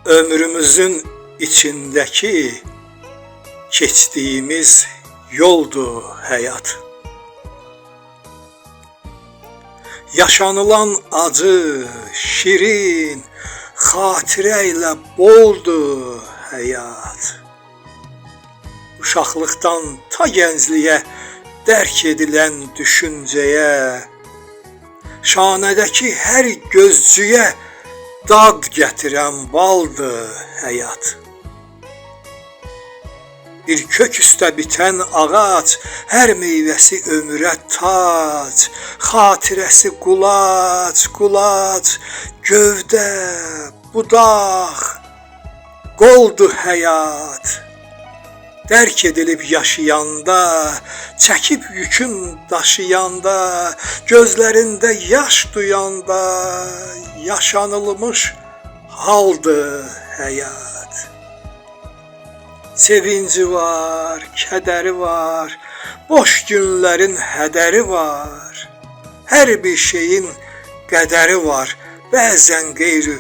Ömrümüzün içindeki keçdiyimiz yoldur həyat. Yaşanılan acı, şirin, xatirə ilə boldur həyat. Uşaqlıqdan ta gəncliyə dərk edilən düşüncəyə, şanədəki hər gözcüyə dad gətirən baldır həyat. Bir kök üstə bitən ağac, hər meyvəsi ömrə tac, xatirəsi qulac, qulac, gövdə, budaq, qoldur həyat. Dərk edilib yaşayanda, çəkib yükün daşıyanda, gözlərində yaş duyanda, yaşanılmış haldır həyat. Sevinci var, kədəri var, boş günlərin hədəri var. Hər bir şeyin qədəri var, bəzən qeyri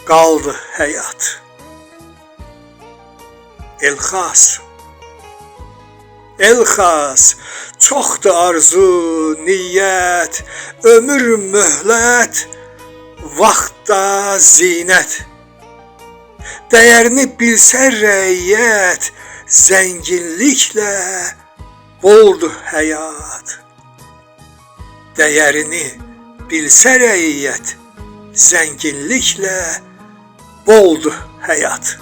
qaldı həyat. Elxas, Elxas, çoxdur arzu, niyyət, ömür möhlət, vaxtda zinət. Dəyərini bilsə rəiyyət, zənginliklə boldur həyat. Dəyərini bilsə rəiyyət, zənginliklə boldur həyat.